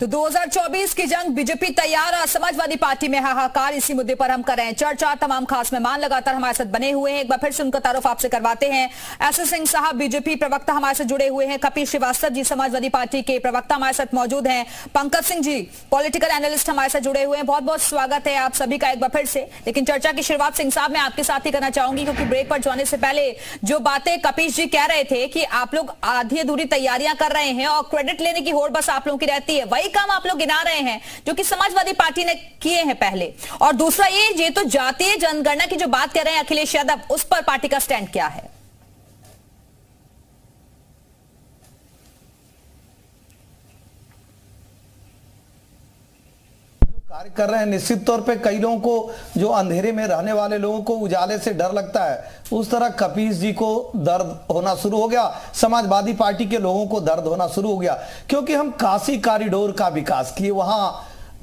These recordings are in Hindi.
तो 2024 की जंग बीजेपी तैयार है, समाजवादी पार्टी में हाहाकार। इसी मुद्दे पर हम कर रहे हैं चर्चा। तमाम खास मेहमान लगातार हमारे साथ बने हुए हैं। एक बार फिर से उनका तारुफ आपसे करवाते हैं। एसएस सिंह साहब बीजेपी प्रवक्ता हमारे साथ जुड़े हुए हैं। कपिल श्रीवास्तव जी समाजवादी पार्टी के प्रवक्ता हमारे साथ मौजूद हैं। पंकज सिंह जी पॉलिटिकल एनालिस्ट हमारे साथ जुड़े हुए हैं। बहुत बहुत स्वागत है आप सभी का एक बार फिर से। लेकिन चर्चा की शुरुआत सिंह साहब मैं आपके साथ ही करना चाहूंगी, क्योंकि ब्रेक पर जाने से पहले जो बातें कपिल जी कह रहे थे कि आप लोग आधी अधूरी तैयारियां कर रहे हैं और क्रेडिट लेने की होड़ बस आप लोगों की रहती है, वही काम आप लोग गिना रहे हैं जो कि समाजवादी पार्टी ने किए हैं पहले। और दूसरा ये तो जातीय जनगणना की जो बात कर रहे हैं अखिलेश यादव, उस पर पार्टी का स्टैंड क्या है? कार्य कर रहे हैं, निश्चित तौर पे कई लोगों को, जो अंधेरे में रहने वाले लोगों को उजाले से डर लगता है, उस तरह कपीस जी को दर्द होना शुरू हो गया, समाजवादी पार्टी के लोगों को दर्द होना शुरू हो गया, क्योंकि हम काशी कॉरिडोर का विकास किए, वहां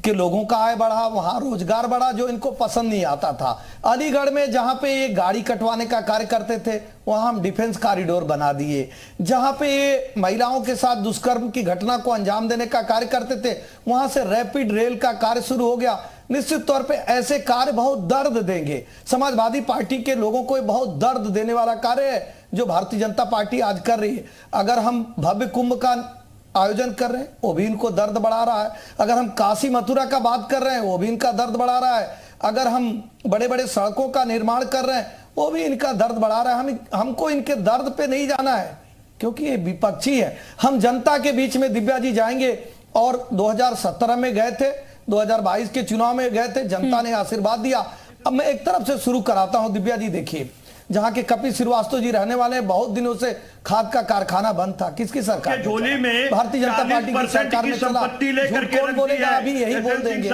के लोगों का आय बढ़ा, वहां रोजगार बढ़ा, जो इनको पसंद नहीं आता था। अलीगढ़ में जहां पे ये गाड़ी कटवाने का कार्य करते थे, वहां हम डिफेंस कॉरिडोर बना दिए। जहां पे ये महिलाओं के साथ दुष्कर्म की घटना को अंजाम देने का कार्य करते थे, वहां से रैपिड रेल का कार्य शुरू हो गया। निश्चित तौर पे ऐसे कार्य बहुत दर्द देंगे, समाजवादी पार्टी के लोगों को बहुत दर्द देने वाला कार्य है जो भारतीय जनता पार्टी आज कर रही है। अगर हम भव्य कुंभ का आयोजन कर रहे हैं, वो भी इनको दर्द बढ़ा रहा है। अगर हम काशी मथुरा का बात कर रहे हैं, वो भी इनका दर्द बढ़ा रहा है। अगर हम बड़े बड़े सड़कों का निर्माण कर रहे हैं, वो भी इनका दर्द बढ़ा रहा है। हमको इनके दर्द पे नहीं जाना है, क्योंकि ये विपक्षी है। हम जनता के बीच में दिव्या जी जाएंगे, और 2017 में गए थे, 2022 के चुनाव में गए थे, जनता ने आशीर्वाद दिया। अब मैं एक तरफ से शुरू कराता हूं। दिव्या जी देखिए, जहां के कपिल श्रीवास्तव जी रहने वाले हैं, बहुत दिनों से खाद का कारखाना बंद था। किसकी सरकार? झोली में भारतीय जनता पार्टी की सरकार में चला। लेकर के कौन बोलेगा? अभी यही बोल देंगे।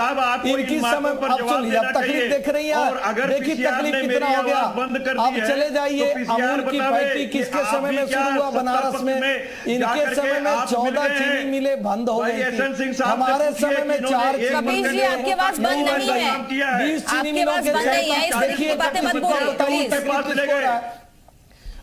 इनकी समय अब सुनिए, अब तकलीफ देख रही है, देखिए तकलीफ कितना हो गया। अब चले जाइए, अमूल की फैक्ट्री किसके समय में शुरू हुआ? बनारस में। इनके समय में 14 चीनी मिलें बंद हो गई थी, हमारे समय में 4 चीनी। आपकी आवाज बंद नहीं है, 20 चीनी मिलों के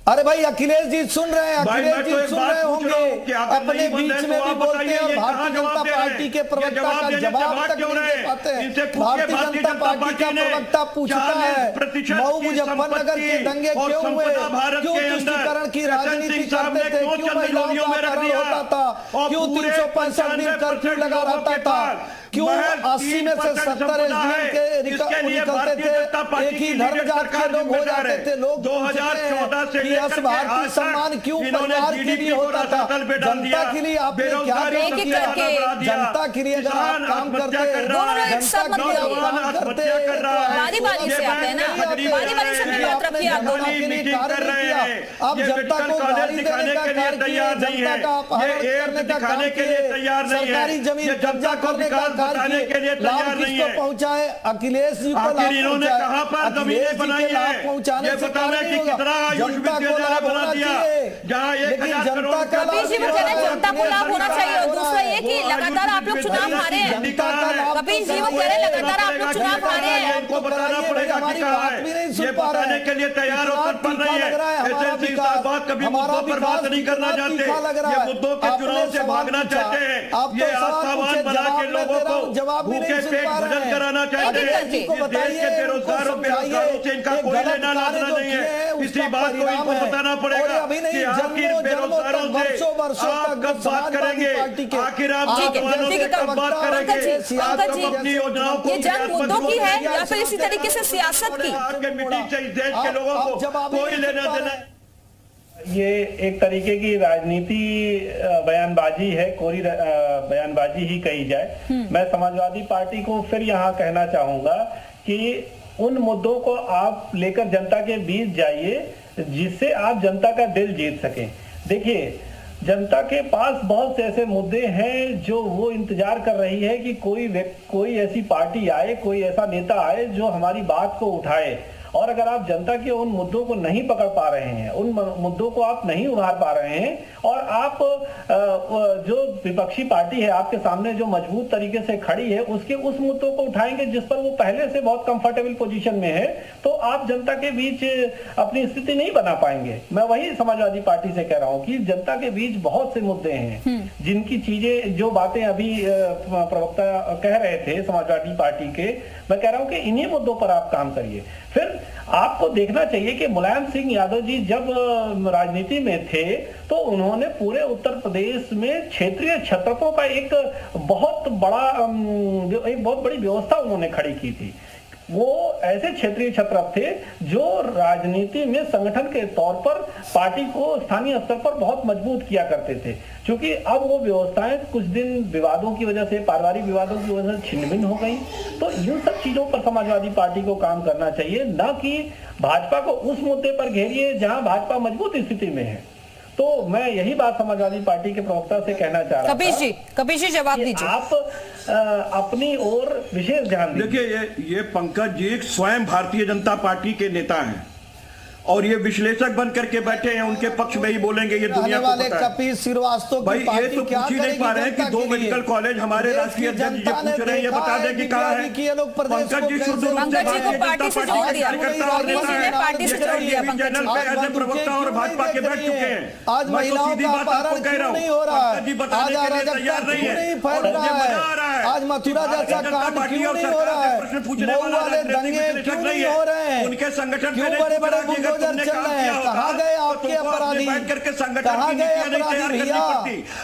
अरे भाई अखिलेश जी सुन रहे हैं, अखिलेश जी सुन रहे होंगे, अपने बीच में भी बोलते हैं और भारतीय जनता पार्टी के प्रवक्ता का जवाब तक नहीं दे पाते हैं। भारतीय जनता पार्टी का प्रवक्ता पूछता है मऊ मुजफ्फरनगर के दंगे क्यों हुए, क्यों तुष्टीकरण की राजनीति करते थे, क्यों महिलाओं का अपहरण होता था, क्यों 365 दिन कर्फ्यू लगा रहता था, क्यों 80 में से 70 एसडीएम के निकलते थे, एक ही धर्म जात के लोग हो जाते थे। लोग 2014 से भारतीय सम्मान क्यों परिवार के लिए होता था? जनता के लिए आपने क्या किया? जनता के लिए अगर आप काम करते, आप जनता को गाली देने का कार्य किया, जनता का अपहरण करने का काम किया, सरकारी जमीन कब्जा करने का कार्य किया, लाभ किसको पहुंचाए? अखिलेश जी को लाभ पहुंचाए, अखिलेश जी के लाभ पहुंचाने से कार्य नहीं होगा, जनता को लाभ होना चाहिए। लेकिन जनता का जनता को लाभ होना चाहिए। और दूसरा ये कि लगातार आप लोग चुनाव हारे हैं, कपिल जी वो कह रहे हैं लगातार आप लोग चुनाव हारे हैं। उनको बताना पड़ेगा कि बात भी नहीं सुन पा रहे, के लिए तैयार होकर पड़ रही है। एसएससी साहब बात कभी मुद्दों पर बात नहीं करना चाहते, ये मुद्दों के चुनाव से भागना चाहते हैं, ये आस्थावान बना के लोगों को भूखे पेट भोजन कराना चाहते हैं। देश के बेरोजगारों से इनका कोई लेना देना नहीं है। इसी बात को इनको बताना पड़ेगा कि आखिर बेरोजगारों से आप कब बात करेंगे, आखिर आप नौजवानों से कब बात करेंगे, आप कब अपनी योजनाओं को मुद्दों की है या फिर इसी तरीके से सियासत की? मीटिंग से इस देश के लोगों को कोई लेना देना। ये एक तरीके की राजनीति बयानबाजी है, कोरी बयानबाजी ही कही जाए। मैं समाजवादी पार्टी को फिर यहाँ कहना चाहूंगा कि उन मुद्दों को आप लेकर जनता के बीच जाइए जिससे आप जनता का दिल जीत सकें। देखिए, जनता के पास बहुत से ऐसे मुद्दे हैं जो वो इंतजार कर रही है कि कोई ऐसी पार्टी आए, कोई ऐसा नेता आए जो हमारी बात को उठाए। और अगर आप जनता के उन मुद्दों को नहीं पकड़ पा रहे हैं, उन मुद्दों को आप नहीं उभार पा रहे हैं, और आप जो विपक्षी पार्टी है आपके सामने जो मजबूत तरीके से खड़ी है उसके उस मुद्दों को उठाएंगे जिस पर वो पहले से बहुत कंफर्टेबल पोजीशन में है, तो आप जनता के बीच अपनी स्थिति नहीं बना पाएंगे। मैं वही समाजवादी पार्टी से कह रहा हूं कि जनता के बीच बहुत से मुद्दे हैं जिनकी चीजें जो बातें अभी प्रवक्ता कह रहे थे समाजवादी पार्टी के, मैं कह रहा हूं कि इन्हीं मुद्दों पर आप काम करिए। फिर आपको देखना चाहिए कि मुलायम सिंह यादव जी जब राजनीति में थे तो उन्होंने पूरे उत्तर प्रदेश में क्षेत्रीय छत्रपों का एक बहुत बड़ी व्यवस्था उन्होंने खड़ी की थी। वो ऐसे क्षेत्रीय छत्रप थे जो राजनीति में संगठन के तौर पर पार्टी को स्थानीय स्तर पर बहुत मजबूत किया करते थे। क्योंकि अब वो व्यवस्थाएं कुछ दिन विवादों की वजह से, पारिवारिक विवादों की वजह से छिन्न भिन्न हो गई। तो इन सब चीजों पर समाजवादी पार्टी को काम करना चाहिए, न कि भाजपा को उस मुद्दे पर घेरिए जहां भाजपा मजबूत स्थिति में है। तो मैं यही बात समाजवादी पार्टी के प्रवक्ता से कहना चाह रहा था। कपीश जी जवाब दीजिए। आप अपनी ओर विशेष ध्यान दीजिए। देखिए ये पंकज जी स्वयं भारतीय जनता पार्टी के नेता हैं और ये विश्लेषक बन करके बैठे हैं, उनके पक्ष में ही बोलेंगे। ये दुनिया को पता है। कपिल श्रीवास्तव भाई ये तो पूछ ही नहीं पा रहे हैं कि 2 मेडिकल कॉलेज हमारे राष्ट्रीय अध्यक्ष जी पूछ रहे हैं, ये बता दें कि कहाँ है। पंकज जी शुद्ध रूप से भारतीय जनता पार्टी के कार्यकर्ता और नेता हैं, प्रवक्ता और भाजपा के बैठ चुके हैं। आज महिलाओं का अपहरण क्यों नहीं हो रहा है? आज अराजकता क्यों नहीं फैल रहा है? आज मथुरा जैसा कांड क्यों नहीं हो रहा है? मऊ वाले दंगे क्यों नहीं हो रहे हैं? उनके संगठन क्यों बड़े-बड़े बुलडोजर चल रहे हैं? कहाँ गए आपके अपराधी? कहाँ गए अपराधी भैया?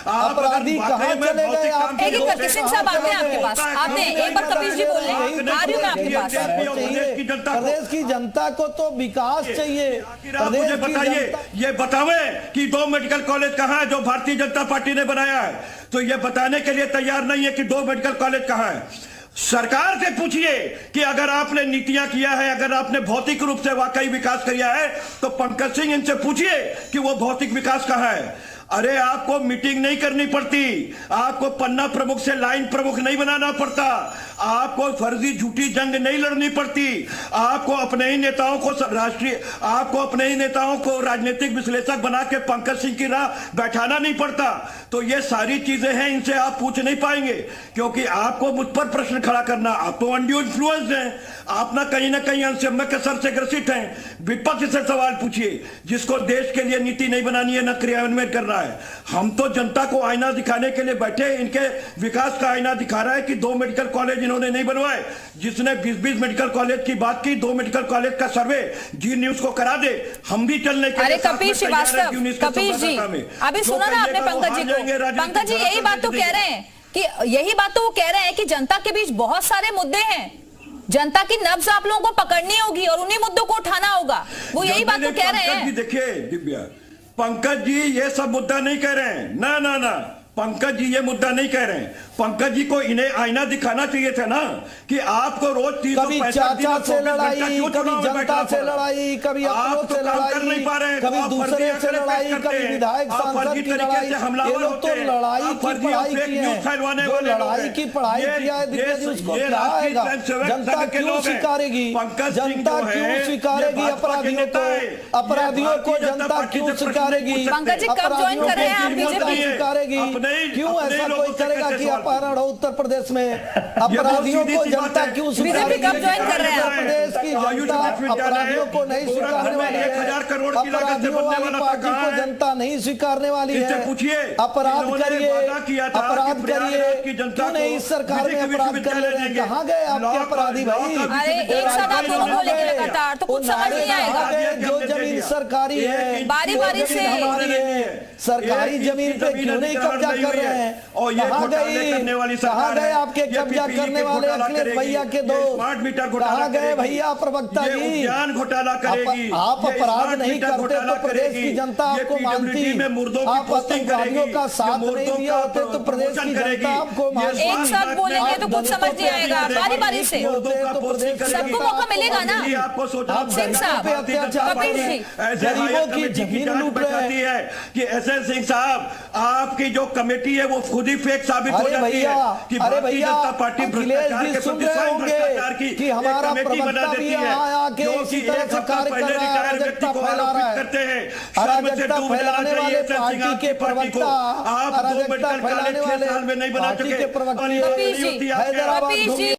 अपराधी कहाँ चले गए आपके? एक सिंह साहब आते हैं आपके पास, आते हैं। एक बार कपिश जी बोल रहे हैं, आ रही हूं मैं आपके पास। प्रदेश की जनता को तो विकास चाहिए। मुझे बताइए, ये बतावे कि 2 मेडिकल कॉलेज कहाँ है जो भारतीय जनता पार्टी ने बनाया है? तो ये बताने के लिए तैयार नहीं है कि 2 मेडिकल कॉलेज कहाँ है। सरकार से पूछिए कि अगर आपने नीतियां किया है, अगर आपने भौतिक रूप से वाकई विकास किया है, तो पंकज सिंह इनसे पूछिए कि वो भौतिक विकास कहाँ है। अरे आपको मीटिंग नहीं करनी पड़ती, आपको पन्ना प्रमुख से लाइन प्रमुख नहीं बनाना पड़ता, आपको फर्जी झूठी जंग नहीं लड़नी पड़ती, आपको अपने ही नेताओं को राजनीतिक विश्लेषक बना के पंकज सिंह की राह बैठाना नहीं पड़ता। तो ये सारी चीजें हैं, इनसे आप पूछ नहीं पाएंगे क्योंकि आपको मुझ पर प्रश्न खड़ा करना, आप तो अनड्यू इन्फ्लुएंस हैं, आप ना कहीं अंशम्य के सर से ग्रसित हैं। विपक्ष से सवाल पूछिए जिसको देश के लिए नीति नहीं बनानी है, न क्रियान्वयन करना है। हम तो जनता को आईना दिखाने के लिए बैठे, इनके विकास का आईना दिखा रहा है कि 2 मेडिकल कॉलेज इन्होंने नहीं बनवाए। जिसने 20-20 मेडिकल कॉलेज की बात की, 2 मेडिकल कॉलेज का सर्वे जी न्यूज को करा दे, हम भी चलने के लिए। कपिश श्रीवास्तव, कपिश जी अभी सुना ना आपने पंकज जी को। पंकज जी यही बात तो कह रहे हैं कि जनता के बीच बहुत सारे मुद्दे हैं, जनता की नब्ज आप लोगों को पकड़नी होगी और उन्हीं मुद्दों को उठाना होगा। वो यही बात तो कह रहे हैं। देखिए दिव्या, पंकज जी ये सब मुद्दा नहीं कह रहे हैं, ना पंकज जी ये मुद्दा नहीं कह रहे हैं। पंकज जी को इन्हें आईना दिखाना चाहिए था ना कि आपको रोज 365 चाचा से लड़ाई, कभी जनता से लड़ाई, कभी आप तो काम कर नहीं पा रहे हैं, कभी दूसरे से लड़ाई, कभी विधायक सांसद की लड़ाई। ये लोग तो लड़ाई की पढ़ाई की है, जो लड़ाई की पढ़ाई किया है दिव्या जी उसको क्या आएगा? जनता क्यों स्वीकारेगी? जनता क्यों स्वीकारेगी अपराधियों को जनता क्यों स्वीकारेगी? पंकज जी कब ज्वाइन कर रहे हैं आप बीजेपी? स्वीकारेगी क्यों? ऐसा कोई करेगा कि अपहरण हो उत्तर प्रदेश में? अपराधियों को जनता क्यों स्वीकारेगी? कब ज्वाइन कर रहे हैं? प्रदेश की जनता अपराधियों को नहीं स्वीकारने वाली है। 1000 करोड़ की लागत से बनने वाला पार्टी को जनता नहीं स्वीकारने वाली है। अपराध करिए, अपराध करिए, क्यों नहीं इस सरकार में अपराध कर ले रहे हैं? कहाँ गए आपके अपराधी भाई? अरे एक साथ आप दोनों बोलेंगे लगातार तो कुछ समझ नहीं आएगा। जो जमीन सरकारी है, बारी से हमारी है, सरकारी जमीन पे क्यों नहीं कब्जा कर रहे हैं? कहाँ गए आपके कब्जा करने वाले अखिलेश भैया के दो? स्मार्ट मीटर कहाँ गए भैया प्रवक्ता जी? ज्ञान घोटाला करेगी, आप अपराध नहीं करते तो प्रदेश की जनता आपको मानती। आप आतंकवादियों का साथ नहीं दिया होते तो प्रदेश की जनता आपको मानती। एक साथ बोलेंगे तो कुछ समझ नहीं आएगा, बारी से सबको मौका मिलेगा ना। सिंह साहब, गरीबों की जमीन लूट रहे हैं कि एसएन सिंह साहब, आपकी जो कमेटी है वो खुद ही फेक साबित हो जाती है कि भारतीय जनता पार्टी भ्रष्टाचार के प्रति स्वयं भ्रष्टाचार की कि हमारा प्रवक्ता भी आया के इसी तरह से कार्य कर रहा है, अराजकता फैला रहा है। अराजकता फैलाने वाले पार्टी के प्रवक्ता, अराजकता फैलाने वाले पार्टी के प्रवक्ता हैदराबाद